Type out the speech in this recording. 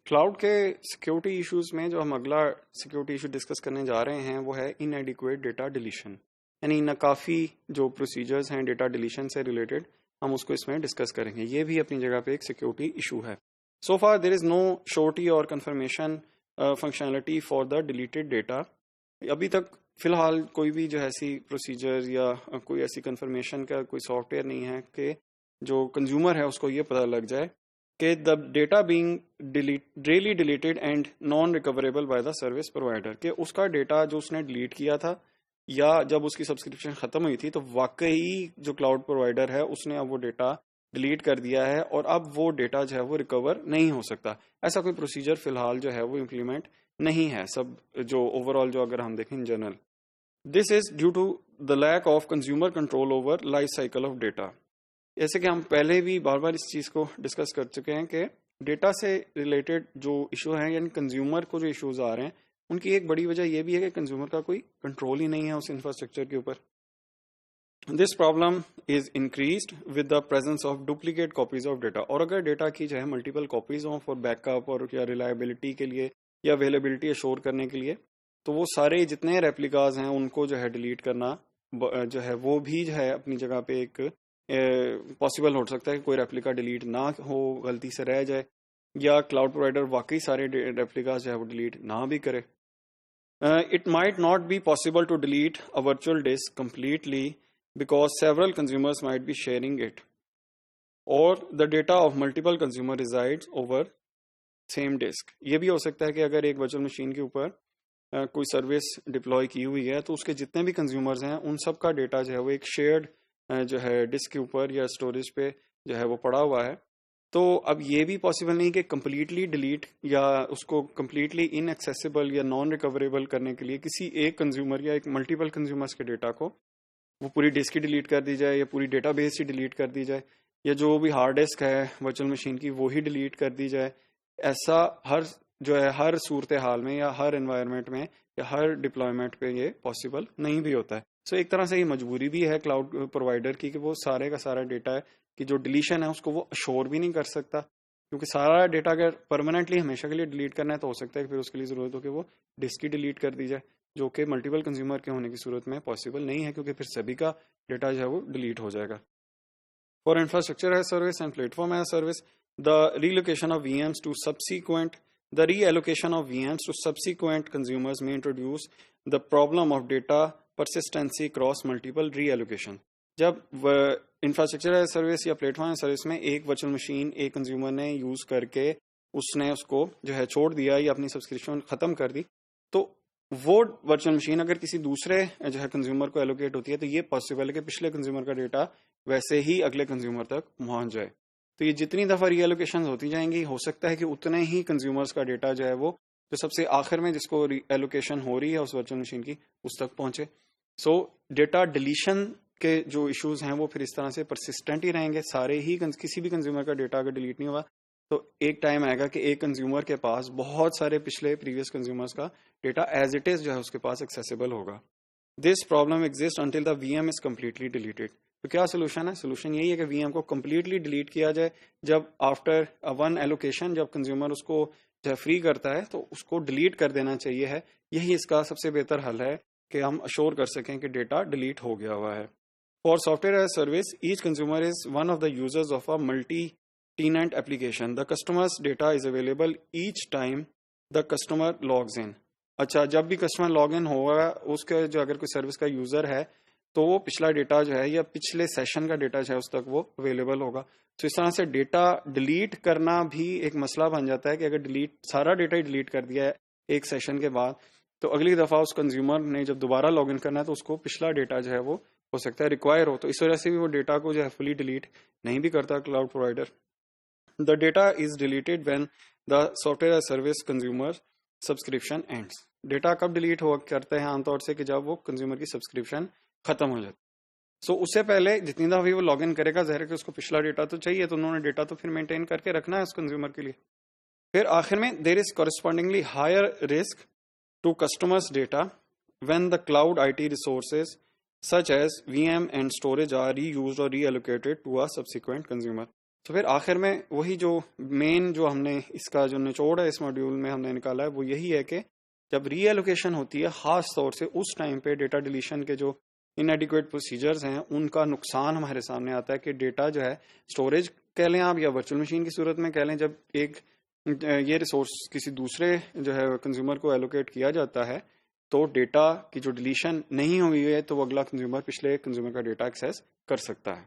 Cloud के security issues में जो हम अगला सिक्योरिटी इशू डिस्कस करने जा रहे हैं वो है इनएडिक्वेट डेटा डिलीशन, यानी नाकाफी जो प्रोसीजर्स हैं डेटा डिलीशन से रिलेटेड, हम उसको इसमें डिस्कस करेंगे। ये भी अपनी जगह पे एक सिक्योरिटी इशू है। सो फार देयर इज नो श्योरिटी और confirmation functionality for the deleted data. अभी तक फिलहाल कोई भी जो ऐसी प्रोसीजर या कोई ऐसी कंफर्मेशन का कोई सॉफ्टवेयर नहीं है कि जो कंज्यूमर है उसको ये पता लग जाए कि the data being really deleted and non recoverable by the service provider, कि उसका डेटा जो उसने डिलीट किया था या जब उसकी सब्सक्रिप्शन खत्म हुई थी तो वाकई जो क्लाउड प्रोवाइडर है उसने अब वो डेटा डिलीट कर दिया है और अब वो डेटा जो है वो रिकवर नहीं हो सकता। ऐसा कोई प्रोसीजर फिलहाल जो है वो इम्प्लीमेंट नहीं है, सब जो ओवरऑल जो अगर हम देखें in general. This is due to the lack of consumer control over life cycle of data. जैसे कि हम पहले भी बार बार इस चीज को डिस्कस कर चुके हैं कि डेटा से रिलेटेड जो इशू है यानी कंज्यूमर को जो इश्यूज आ रहे हैं उनकी एक बड़ी वजह यह भी है कि कंज्यूमर का कोई कंट्रोल ही नहीं है उस इंफ्रास्ट्रक्चर के ऊपर। This problem is increased with the presence of duplicate copies of data. और अगर डेटा की जो है मल्टीपल कॉपीज हों फॉर बैकअप और या रिलायबिलिटी के लिए या अवेलेबिलिटी अश्योर करने के लिए, तो वो सारे जितने रेप्लिकाज हैं उनको जो है डिलीट करना जो है वो भी जो है अपनी जगह पे एक पॉसिबल हो सकता है कि कोई रेप्लिका डिलीट ना हो, गलती से रह जाए, या क्लाउड प्रोवाइडर वाकई सारे रेप्लिकाज जो है वो डिलीट ना भी करे। It might not be possible to delete a virtual disk completely because several consumers might be sharing it और the data of multiple consumer resides over same disk. ये भी हो सकता है कि अगर एक वर्चुअल मशीन के ऊपर कोई सर्विस डिप्लॉय की हुई है तो उसके जितने भी कंज्यूमर्स हैं उन सब का डेटा जो है वो एक शेयर्ड जो है डिस्क के ऊपर या स्टोरेज पे जो है वो पड़ा हुआ है। तो अब ये भी पॉसिबल नहीं कि कंप्लीटली डिलीट या उसको कंप्लीटली इनएक्सेसिबल या नॉन रिकवरेबल करने के लिए किसी एक कंज्यूमर या एक मल्टीपल कंज्यूमर्स के डेटा को वो पूरी डिस्क ही डिलीट कर दी जाए या पूरी डेटाबेस ही डिलीट कर दी जाए या जो भी हार्ड डिस्क है वर्चुअल मशीन की वो ही डिलीट कर दी जाए। ऐसा हर जो है हर सूरत हाल में या हर एनवायरनमेंट में या हर डिप्लॉयमेंट पे ये पॉसिबल नहीं भी होता है। सो एक तरह से ये मजबूरी भी है क्लाउड प्रोवाइडर की कि वो सारे का सारा डेटा है कि जो डिलीशन है उसको वो अश्योर भी नहीं कर सकता, क्योंकि सारा डेटा अगर परमानेंटली हमेशा के लिए डिलीट करना है तो हो सकता है कि फिर उसके लिए जरूरत हो कि वो डिस्क ही डिलीट कर दी जाए, जो कि मल्टीपल कंज्यूमर के होने की सूरत में पॉसिबल नहीं है, क्योंकि फिर सभी का डेटा जो है वो डिलीट हो जाएगा। For infrastructure as service and platform as service, the relocation of VMs to subsequent The reallocation of VMs to subsequent consumers may introduce the problem of data persistency across multiple reallocation। जब infrastructure as service या platform as service में एक virtual machine एक consumer ने use करके उसने उसको जो है छोड़ दिया या अपनी सब्सक्रिप्शन खत्म कर दी, तो वो वर्चुअल मशीन अगर किसी दूसरे जो है कंज्यूमर को एलोकेट होती है तो ये पॉसिबल है कि पिछले कंज्यूमर का डेटा वैसे ही अगले कंज्यूमर तक पहुंच जाए। तो ये जितनी दफा रीएलोकेशन होती जाएंगी हो सकता है कि उतने ही कंज्यूमर्स का डेटा जो है वो जो सबसे आखिर में जिसको एलोकेशन हो रही है उस वर्चुअल मशीन की उस तक पहुंचे। सो डेटा डिलीशन के जो इश्यूज हैं वो फिर इस तरह से परसिस्टेंट ही रहेंगे। सारे ही किसी भी कंज्यूमर का डेटा अगर डिलीट नहीं हुआ तो एक टाइम आएगा कि एक कंज्यूमर के पास बहुत सारे पिछले प्रीवियस कंज्यूमर्स का डेटा एज इट इज जो है उसके पास एक्सेसिबल होगा। This problem exist until the VM is completely deleted. तो क्या सोल्यूशन है? सोल्यूशन यही है कि VM को कम्प्लीटली डिलीट किया जाए। जब आफ्टर वन एलोकेशन जब कंज्यूमर उसको जब फ्री करता है तो उसको डिलीट कर देना चाहिए है। यही इसका सबसे बेहतर हल है कि हम अश्योर कर सकें कि डेटा डिलीट हो गया हुआ है। For software as service, each consumer is one of the users of a multi tenant application. The customer's data is available each time the customer logs in. अच्छा, जब भी कस्टमर लॉग इन होगा उसके जो अगर कोई सर्विस का user है तो वो पिछला डेटा जो है या पिछले सेशन का डेटा जो है उस तक वो अवेलेबल होगा। तो इस तरह से डेटा डिलीट करना भी एक मसला बन जाता है कि अगर डिलीट सारा डेटा ही डिलीट कर दिया है एक सेशन के बाद तो अगली दफा उस कंज्यूमर ने जब दोबारा लॉग इन करना है तो उसको पिछला डेटा जो है वो हो सकता है रिक्वायर हो। तो इस वजह से भी वो डेटा को जो है फुली डिलीट नहीं भी करता cloud provider. The data is deleted when the software as service consumer subscription ends. Data कब डिलीट हुआ करते हैं? आमतौर से कि जब वो कंज्यूमर की सब्सक्रिप्शन खत्म हो जाती। सो उससे पहले जितनी दफा भी वो लॉग इन करेगा ज़ाहिर है कि उसको पिछला डेटा तो चाहिए, तो उन्होंने डेटा तो फिर मेंटेन करके रखना है उस कंज्यूमर के लिए। फिर आखिर में there is correspondingly higher risk to customers data when the cloud IT resources such as VM and storage are reused और reallocated to a subsequent consumer. तो फिर आखिर में वही जो मेन जो हमने इसका जो निचोड़ है इस मॉड्यूल में हमने निकाला है वो यही है कि जब रीएलोकेशन होती है खास तौर से उस टाइम पे डेटा डिलीशन के जो इनएडिक्वेट प्रोसीजर्स हैं उनका नुकसान हमारे सामने आता है कि डेटा जो है स्टोरेज कह लें आप या वर्चुअल मशीन की सूरत में कह लें, जब एक ये रिसोर्स किसी दूसरे जो है कंज्यूमर को एलोकेट किया जाता है तो डेटा की जो डिलीशन नहीं हुई है तो वो अगला कंज्यूमर पिछले कंज्यूमर का डेटा एक्सेस कर सकता है।